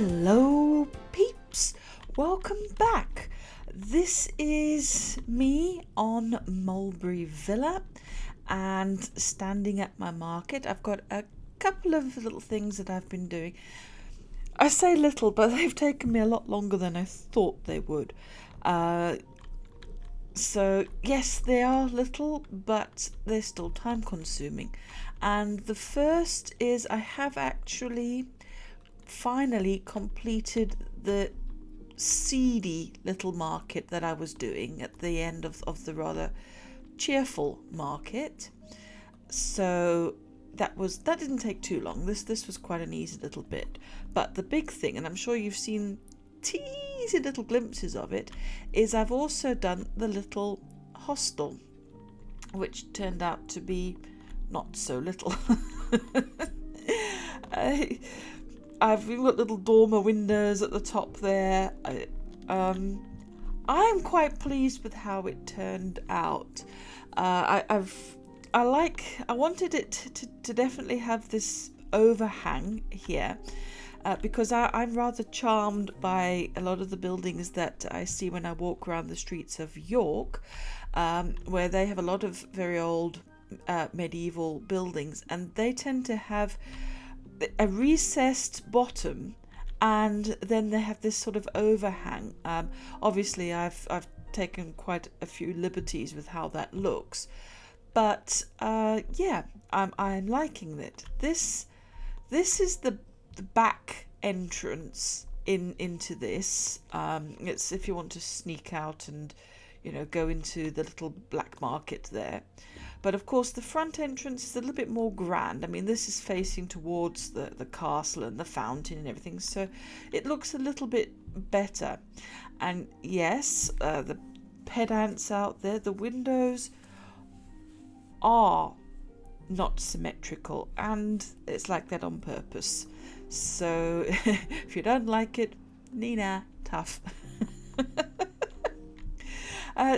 Hello peeps, welcome back. This is me on Mulberry Villa and standing at my market. I've got a couple of little things that I've been doing. I say little, but they've taken me a lot longer than I thought they would. So yes, they are little, but they're still time consuming. And the first is I have actually finally completed the seedy little market that I was doing at the end of the rather cheerful market. So that didn't take too long. This was quite an easy little bit. But the big thing, and I'm sure you've seen teasy little glimpses of it, is I've also done the little hostel, which turned out to be not so little. I've got little dormer windows at the top there. I am quite pleased with how it turned out. I wanted it to definitely have this overhang here, because I'm rather charmed by a lot of the buildings that I see when I walk around the streets of York, where they have a lot of very old medieval buildings, and they tend to have a recessed bottom, and then they have this sort of overhang. Obviously I've taken quite a few liberties with how that looks, but yeah, I'm liking it. This is the back entrance into this. It's if you want to sneak out and go into the little black market there. But of course the front entrance is a little bit more grand. I mean, this is facing towards the castle and the fountain and everything, so it looks a little bit better. And yes, the pedants out there, the windows are not symmetrical, and it's like that on purpose. So if you don't like it, Nina, tough.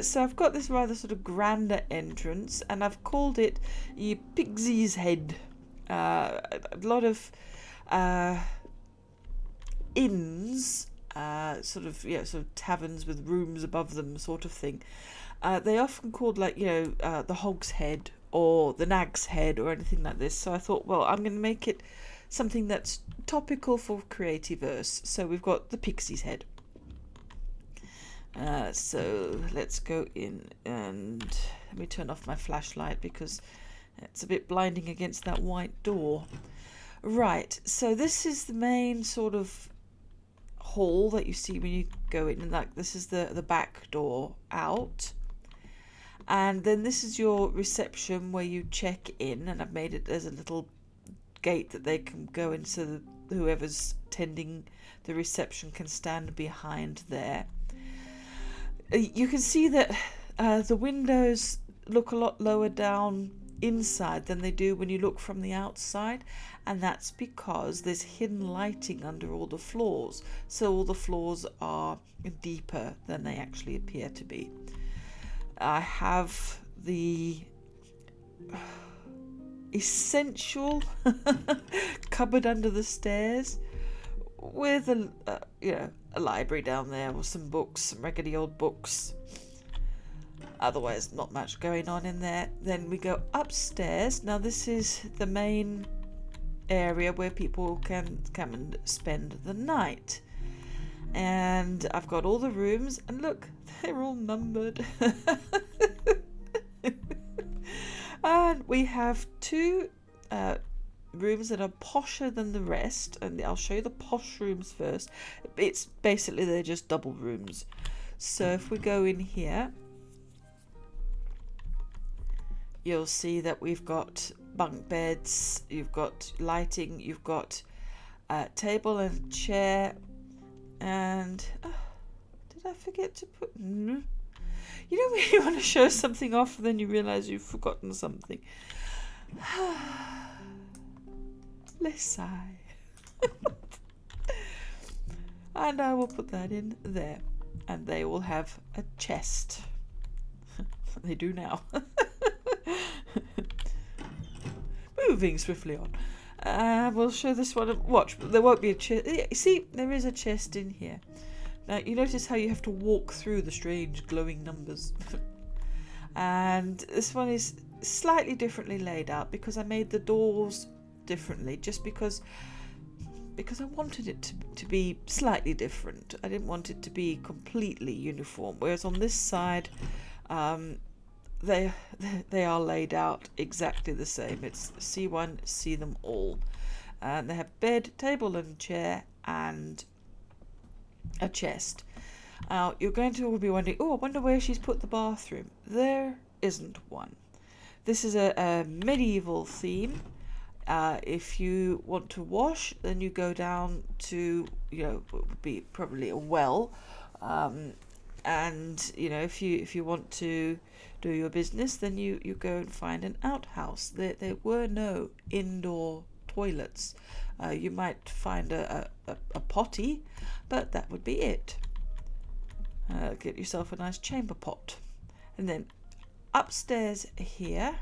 So I've got this rather sort of grander entrance, and I've called it Ye Pigsy's Head. A lot of inns, sort of taverns with rooms above them, sort of thing. They often called the Hog's Head or the Nag's Head or anything like this. So I thought, well, I'm going to make it something that's topical for Creativerse. So we've got the Pixie's Head. So let's go in, and let me turn off my flashlight because it's a bit blinding against that white door. Right, so this is the main sort of hall that you see when you go in, and this is the back door out. And then this is your reception where you check in, and I've made it as a little gate that they can go in, so that whoever's tending the reception can stand behind there. You can see that the windows look a lot lower down inside than they do when you look from the outside, and that's because there's hidden lighting under all the floors, so all the floors are deeper than they actually appear to be. I have the essential cupboard under the stairs with a library down there with some books, some raggedy old books. Otherwise, not much going on in there. Then we go upstairs. Now this is the main area where people can come and spend the night. And I've got all the rooms, and look, they're all numbered. And we have two rooms that are posher than the rest, and I'll show you the posh rooms first. It's basically, they're just double rooms. So if we go in here, you'll see that we've got bunk beds, you've got lighting, you've got a table and a chair, and did I forget to put... No. You know when you want to show something off and then you realise you've forgotten something. Let's sigh. And I will put that in there, and they will have a chest. They do now. Moving swiftly on. We'll show this one. Watch, there won't be a chest. See, there is a chest in here. Now, you notice how you have to walk through the strange glowing numbers. And this one is slightly differently laid out because I made the doors differently, just because I wanted it to be slightly different. I didn't want it to be completely uniform. Whereas on this side, they are laid out exactly the same. It's see one, see them all. And they have bed, table and chair, and a chest. Now, you're going to all be wondering, I wonder where she's put the bathroom. There isn't one. This is a medieval theme. If you want to wash, then you go down to, would be probably a well. And, if you want to do your business, then you go and find an outhouse. There were no indoor toilets. You might find a potty, but that would be it. Get yourself a nice chamber pot. And then upstairs here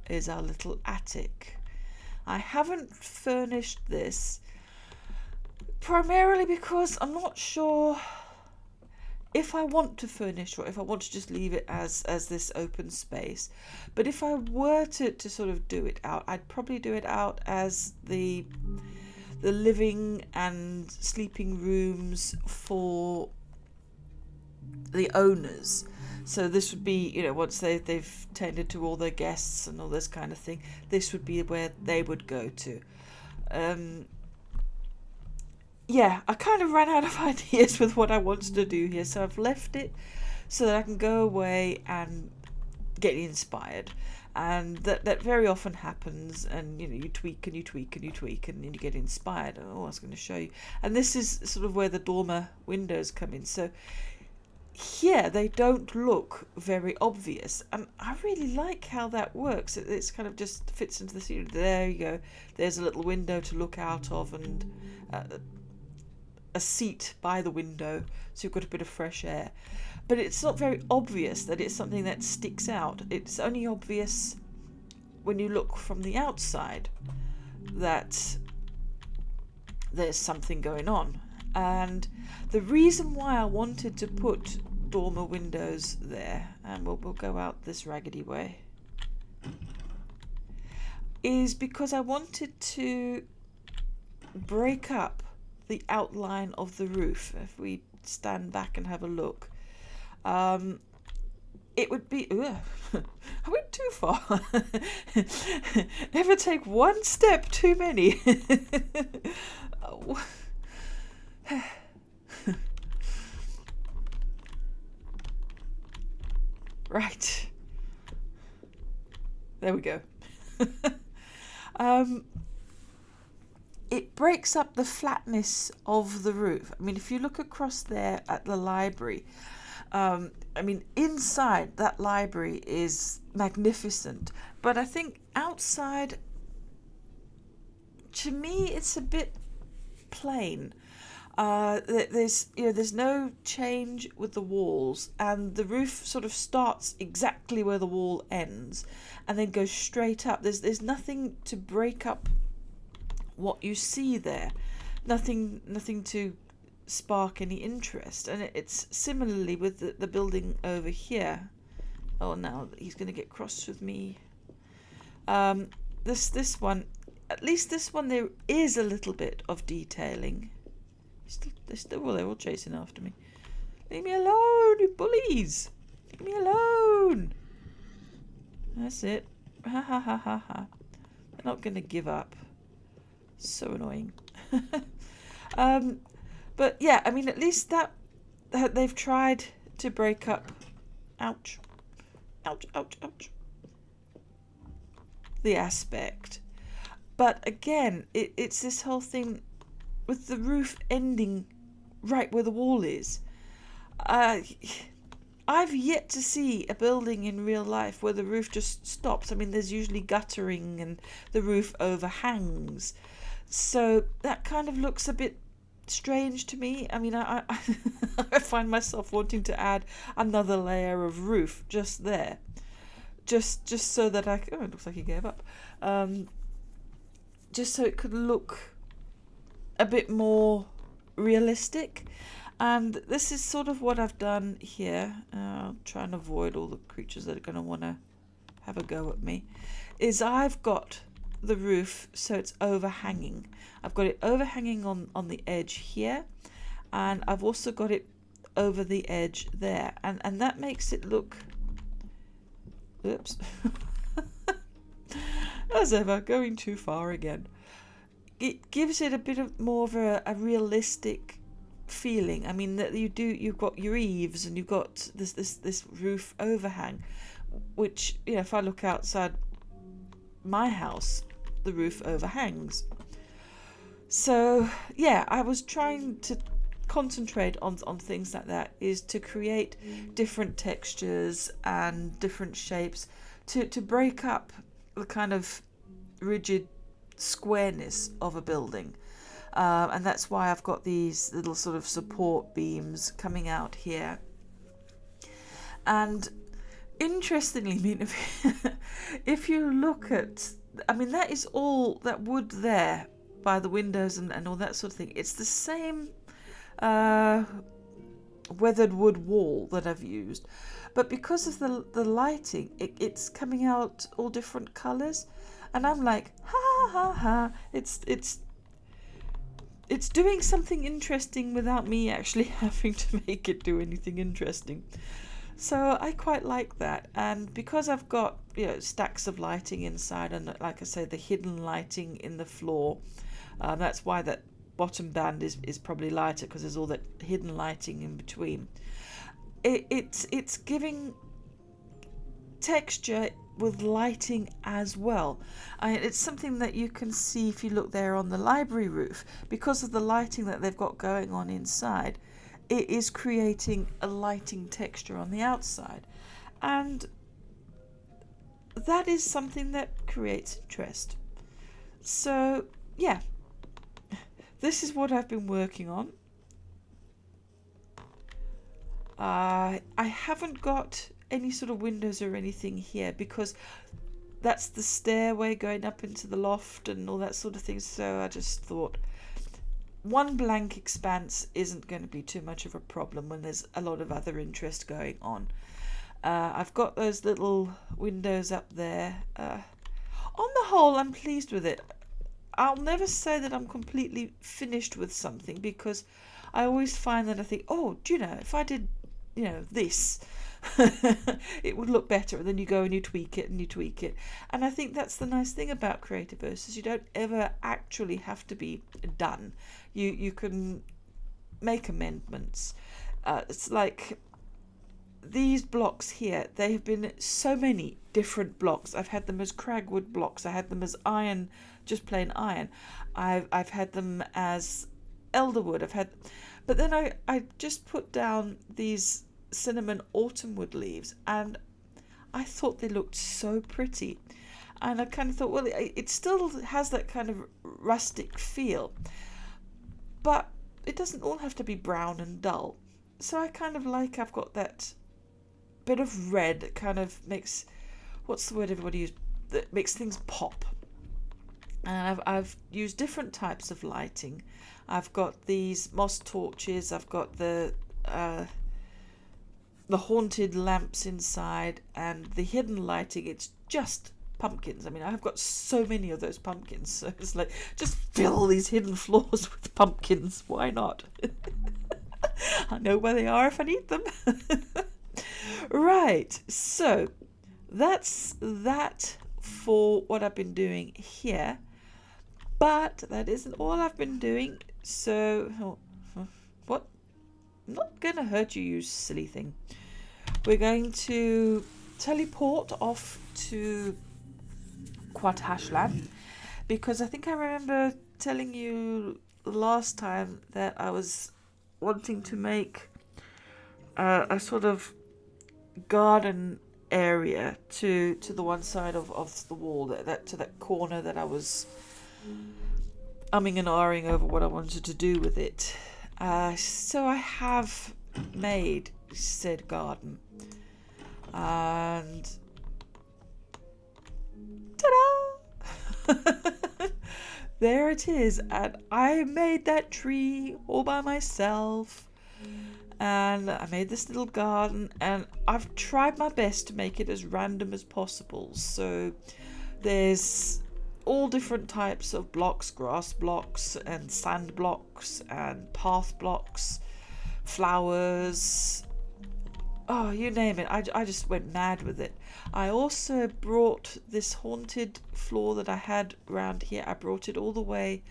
is our little attic. I haven't furnished this primarily because I'm not sure if I want to furnish or if I want to just leave it as this open space. But if I were to sort of do it out, I'd probably do it out as the living and sleeping rooms for the owners. So this would be, once they've tended to all their guests and all this kind of thing, this would be where they would go to. I kind of ran out of ideas with what I wanted to do here, so I've left it so that I can go away and get inspired. And that very often happens, and you tweak and you tweak and you tweak, and then you get inspired. I was going to show you. And this is sort of where the dormer windows come in. So here they don't look very obvious, and I really like how that works. It's kind of just fits into the scene. There you go. There's a little window to look out of, and a seat by the window, so you've got a bit of fresh air. But it's not very obvious that it's something that sticks out. It's only obvious when you look from the outside that there's something going on. And the reason why I wanted to put dormer windows there, and we'll go out this raggedy way, is because I wanted to break up the outline of the roof. If we stand back and have a look, it would be I went too far. Never take one step too many. Right, there we go. It breaks up the flatness of the roof. I mean, if you look across there at the library, inside that library is magnificent, but I think outside, to me, it's a bit plain. There's no change with the walls, and the roof sort of starts exactly where the wall ends, and then goes straight up. There's nothing to break up what you see there, nothing to spark any interest. And it's similarly with the building over here. Oh, now he's going to get cross with me. This one, at least this one, there is a little bit of detailing. They're all chasing after me. Leave me alone, you bullies! Leave me alone. That's it. Ha ha ha ha ha. They're not going to give up. So annoying. But yeah, at least that they've tried to break up. Ouch, ouch, ouch, ouch. The aspect. But again, it's this whole thing with the roof ending right where the wall is. I've yet to see a building in real life where the roof just stops. There's usually guttering and the roof overhangs. So that kind of looks a bit strange to me. I find myself wanting to add another layer of roof just there. Just so that it looks like he gave up. just so it could look a bit more realistic. And this is sort of what I've done here. I'll try and avoid all the creatures that are going to want to have a go at me. Is I've got the roof so it's overhanging. I've got it overhanging on the edge here, and I've also got it over the edge there, and that makes it look, oops, as ever, going too far again. It gives it a bit of more of a realistic feeling. I mean, that you've got your eaves and you've got this roof overhang, which, you know, if I look outside my house, the roof overhangs. So yeah, I was trying to concentrate on things like that, is to create different textures and different shapes to break up the kind of rigid squareness of a building. And that's why I've got these little sort of support beams coming out here. And interestingly, I mean, if you look at, I mean, that is all that wood there by the windows and all that sort of thing. It's the same weathered wood wall that I've used, but because of the lighting, it's coming out all different colours, and I'm like, ha ha ha, it's doing something interesting without me actually having to make it do anything interesting. So I quite like that. And because I've got, you know, stacks of lighting inside, and like I say, the hidden lighting in the floor, that's why that bottom band is probably lighter, because there's all that hidden lighting in between. It's giving texture with lighting as well. It's something that you can see if you look there on the library roof. Because of the lighting that they've got going on inside, it is creating a lighting texture on the outside, and that is something that creates interest. So yeah, this is what I've been working on. I haven't got any sort of windows or anything here, because that's the stairway going up into the loft and all that sort of thing. So I just thought one blank expanse isn't going to be too much of a problem when there's a lot of other interest going on. I've got those little windows up there. On the whole, I'm pleased with it. I'll never say that I'm completely finished with something, because I always find that I think, oh, do you know, if I did, you know, this, it would look better. And then you go and you tweak it and you tweak it. And I think that's the nice thing about Creativerse, is you don't ever actually have to be done. You can make amendments. It's like these blocks here, they have been so many different blocks. I've had them as cragwood blocks. I had them as iron, just plain iron. I've had them as elderwood. But then I just put down these cinnamon autumnwood leaves, and I thought they looked so pretty. And I kind of thought, well, it still has that kind of rustic feel, but it doesn't all have to be brown and dull. So I kind of like, I've got that bit of red that kind of makes, what's the word everybody uses, that makes things pop. And I've used different types of lighting. I've got these moss torches. I've got the haunted lamps inside, and the hidden lighting. It's just pumpkins. I mean, I've got so many of those pumpkins. So it's like, just fill these hidden floors with pumpkins. Why not? I know where they are if I need them. Right. So that's that for what I've been doing here. But that isn't all I've been doing. So, what? I'm not going to hurt you, you silly thing. We're going to teleport off to Kwa Tashlan, because I think I remember telling you last time that I was wanting to make a sort of garden area to the one side of the wall, that to that corner that I was umming and ahhing over what I wanted to do with it. So I have made said garden, and ta-da! there it is. And I made that tree all by myself. And I made this little garden, and I've tried my best to make it as random as possible. So there's all different types of blocks, grass blocks and sand blocks and path blocks, flowers, oh, you name it. I just went mad with it. I also brought this haunted floor that I had around here, I brought it all the way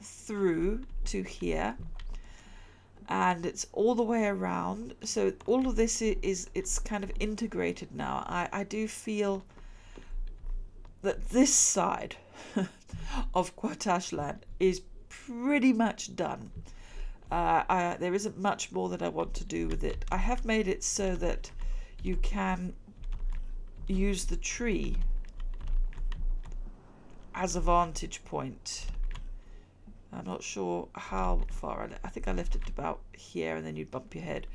through to here, and it's all the way around. So all of this is it's kind of integrated now. I do feel that this side of Kwa Tashlan is pretty much done. There isn't much more that I want to do with it. I have made it so that you can use the tree as a vantage point. I'm not sure how far. I think I left it about here, and then you'd bump your head.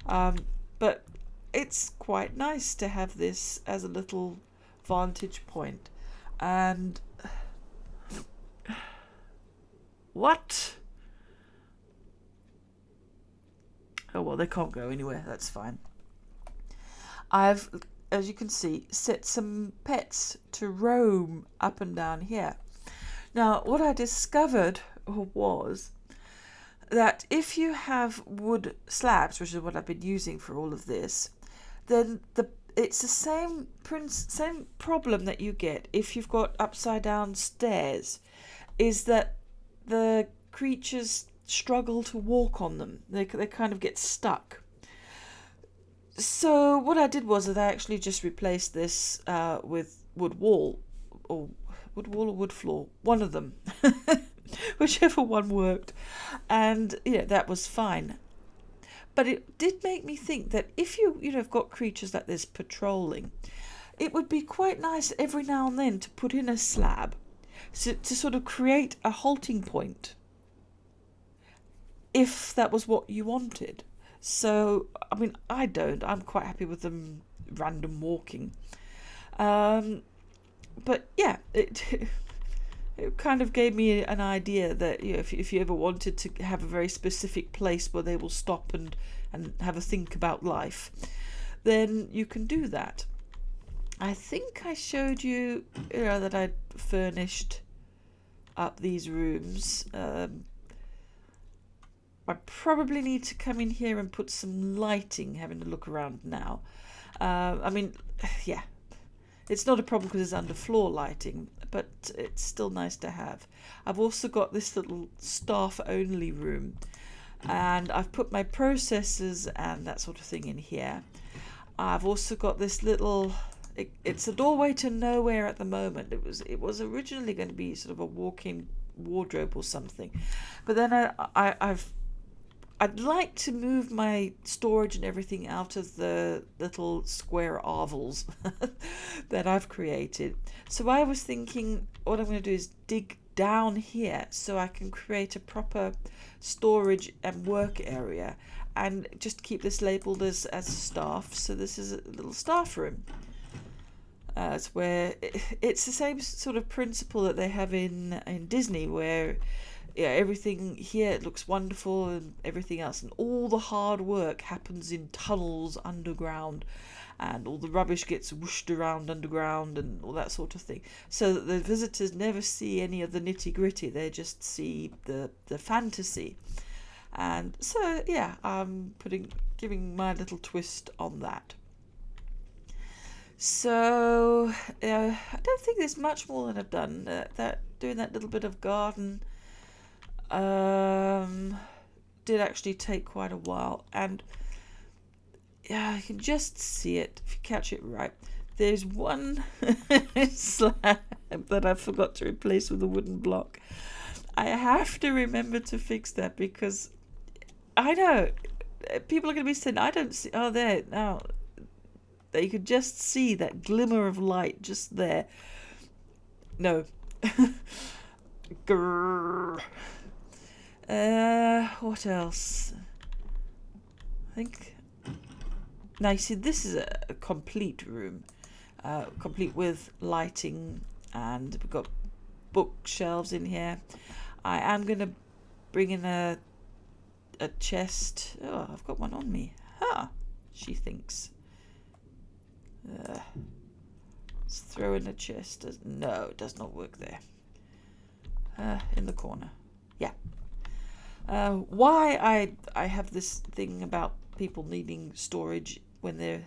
But it's quite nice to have this as a little vantage point. And what? Oh, well, they can't go anywhere. That's fine. I've, as you can see, set some pets to roam up and down here. Now, what I discovered was that if you have wood slabs, which is what I've been using for all of this, then it's the same problem that you get if you've got upside down stairs, is that the creatures struggle to walk on them. They kind of get stuck. So what I did was that I actually just replaced this with wood wall or wood floor, one of them, whichever one worked, and yeah, that was fine. But it did make me think that if you have got creatures like this patrolling, it would be quite nice every now and then to put in a slab, so, to sort of create a halting point, if that was what you wanted. So, I mean, I'm quite happy with them random walking. But yeah, it kind of gave me an idea that if you ever wanted to have a very specific place where they will stop and have a think about life, then you can do that. I think I showed you, that I'd furnished up these rooms. I probably need to come in here and put some lighting, having a look around now. I mean, yeah, it's not a problem because it's underfloor lighting, but it's still nice to have. I've also got this little staff-only room, and I've put my processors and that sort of thing in here. I've also got this little... It's a doorway to nowhere at the moment. It was originally going to be sort of a walk-in wardrobe or something, but then I'd like to move my storage and everything out of the little square ovals that I've created. So I was thinking what I'm going to do is dig down here so I can create a proper storage and work area, and just keep this labelled as staff. So this is a little staff room. It's where it's the same sort of principle that they have in Disney, where everything here looks wonderful and everything else, and all the hard work happens in tunnels underground, and all the rubbish gets whooshed around underground and all that sort of thing, so that the visitors never see any of the nitty-gritty. They just see the fantasy. And so yeah, I'm giving my little twist on that. So I don't think there's much more that I've done. Doing that little bit of garden did actually take quite a while, and yeah, you can just see it if you catch it right. There's one slab that I forgot to replace with a wooden block. I have to remember to fix that, because I know people are going to be saying, I don't see, oh there, now you could just see that glimmer of light just there. No. Grrr. What else? I think... Now you see, this is a complete room. Complete with lighting, and we've got bookshelves in here. I am going to bring in a chest. Oh, I've got one on me. She thinks. Let's throw in a chest. No, it does not work there. In the corner. Yeah. Why I have this thing about people needing storage when they're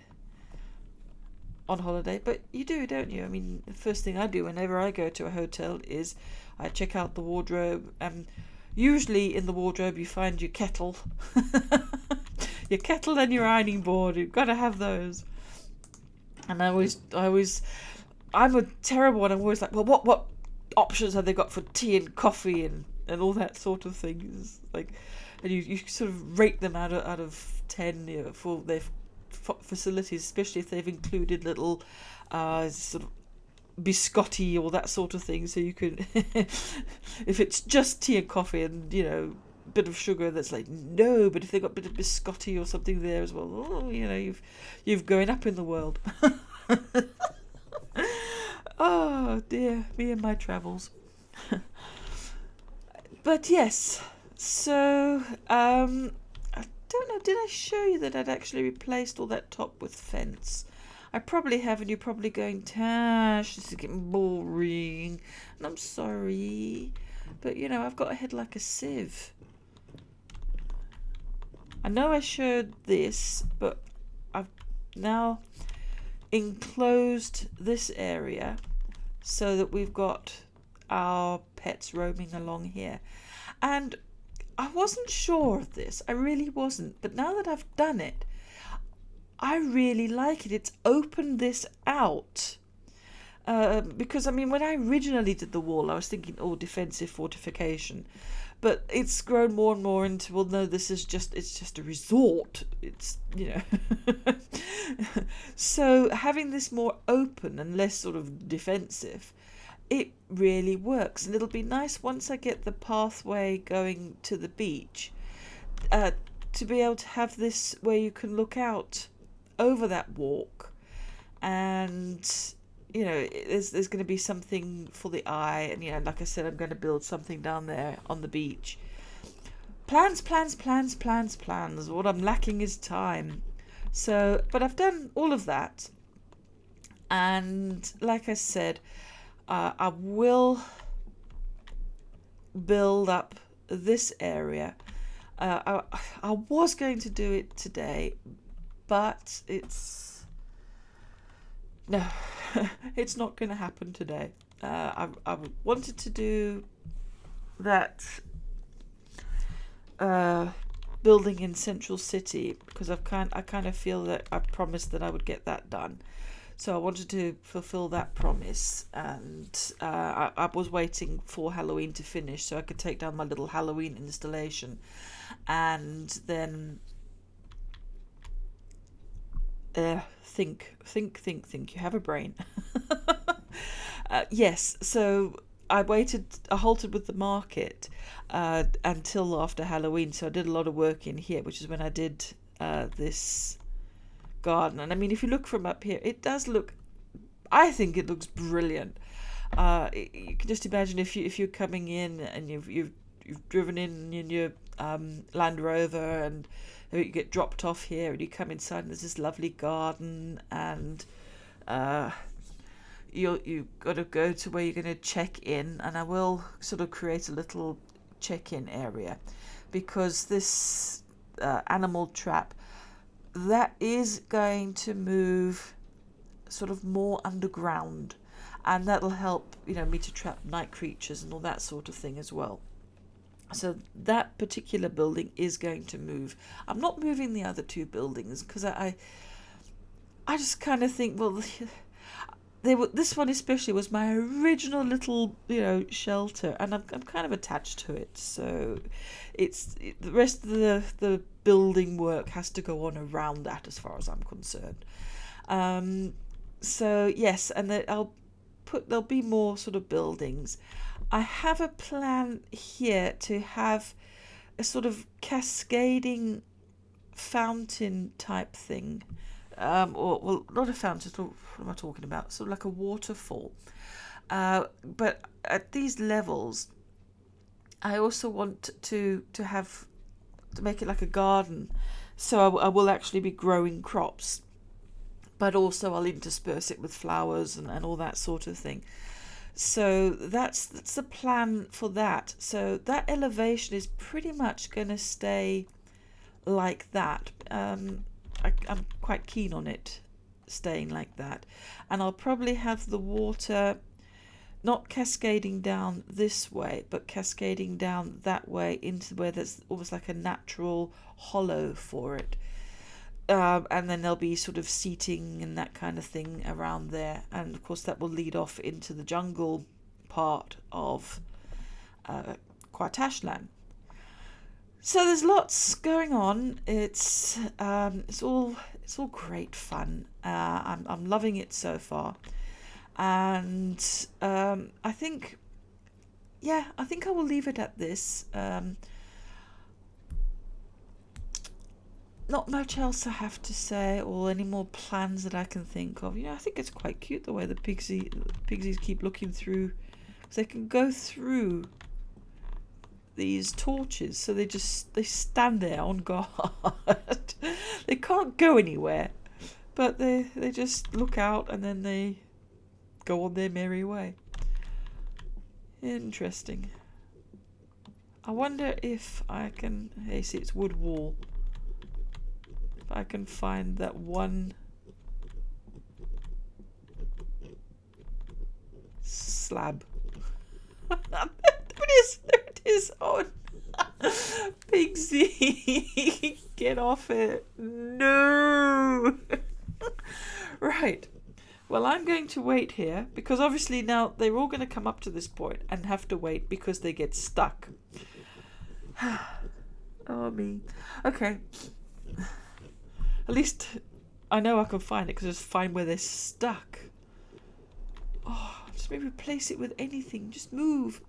on holiday, but you do, don't you? I mean, the first thing I do whenever I go to a hotel is I check out the wardrobe, and usually in the wardrobe you find your kettle. Your kettle and your ironing board. You've got to have those. And I'm a terrible one. I'm always like, well, what options have they got for tea and coffee and all that sort of thing? It's like, and you sort of rate them out of 10, you know, for their facilities, especially if they've included little sort of biscotti or that sort of thing. So you can, if it's just tea and coffee and, you know, bit of sugar, that's like no. But if they've got a bit of biscotti or something there as well, oh, you know, you've going up in the world. Oh dear, me and my travels. But yes, so I don't know, did I show you that I'd actually replaced all that top with fence? I probably have, and you're probably going, Tash, this is getting boring, and I'm sorry, but you know, I've got a head like a sieve. I know I showed this, but I've now enclosed this area so that we've got our pets roaming along here. And I wasn't sure of this, I really wasn't, but now that I've done it, I really like it. It's opened this out. Because I mean, when I originally did the wall, I was thinking, oh, defensive fortification, but it's grown more and more into, well, no, it's just a resort. It's, you know. So having this more open and less sort of defensive, it really works. And it'll be nice once I get the pathway going to the beach, to be able to have this where you can look out over that walk, and you know, there's going to be something for the eye. And you know, like I said, I'm going to build something down there on the beach. Plans. What I'm lacking is time. So, but I've done all of that, and like I said, I will build up this area. I was going to do it today, but no, it's not going to happen today. I wanted to do that building in Central City because I kind of feel that I promised that I would get that done. So I wanted to fulfill that promise, and I was waiting for Halloween to finish so I could take down my little Halloween installation, and then think. You have a brain. Yes, so I halted with the market until after Halloween. So I did a lot of work in here, which is when I did this garden. And I mean, if you look from up here, it does look, I think it looks brilliant. You can just imagine if you're coming in and you've driven in your Land Rover, and you get dropped off here, and you come inside and there's this lovely garden, and you've got to go to where you're going to check in, and I will sort of create a little check-in area, because this animal trap, that is going to move sort of more underground, and that'll help, you know, me to trap night creatures and all that sort of thing as well. So that particular building is going to move. I'm not moving the other two buildings because I just kind of think, well, this one especially was my original little, you know, shelter, and I'm kind of attached to it. So the rest of the building work has to go on around that, as far as I'm concerned. So yes, and there'll be more sort of buildings. I have a plan here to have a sort of cascading fountain type thing, or well, not a fountain. What am I talking about? Sort of like a waterfall, But at these levels, I also want to make it like a garden. So I will actually be growing crops, but also I'll intersperse it with flowers and all that sort of thing. So that's the plan for that. So that elevation is pretty much going to stay like that. I'm quite keen on it staying like that. And I'll probably have the water not cascading down this way, but cascading down that way into where there's almost like a natural hollow for it. And then there'll be sort of seating and that kind of thing around there. And of course, that will lead off into the jungle part of Kwa Tashlan. So there's lots going on. It's all great fun. I'm loving it so far. And I think I will leave it at this. Not much else I have to say, or any more plans that I can think of. I think it's quite cute the way the pigsies keep looking through, because they can go through these torches. So they stand there on guard. They can't go anywhere, but they just look out and then they go on their merry way. Interesting. I wonder if I can... Hey, see, it's wood wall. If I can find that one slab. There it is. Oh, Pigsy, get off it. No. Right. Well, I'm going to wait here, because obviously now they're all going to come up to this point and have to wait because they get stuck. Oh, me. Okay. At least I know I can find it, because I just find where they're stuck. Oh, just maybe replace it with anything. Just move.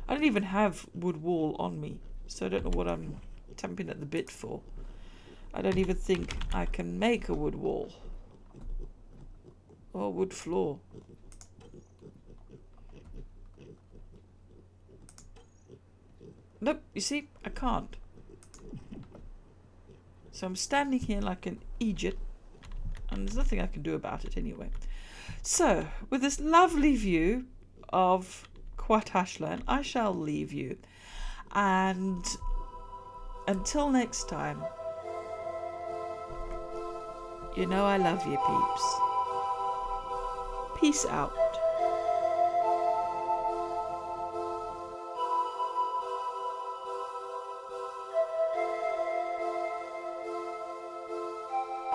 I don't even have wood wall on me, so I don't know what I'm tamping at the bit for. I don't even think I can make a wood wall. Or wood floor. Nope, you see, I can't. So I'm standing here like an idiot, and there's nothing I can do about it anyway. So, with this lovely view of Kwa Tashlan, I shall leave you. And until next time, I love you, peeps. Peace out.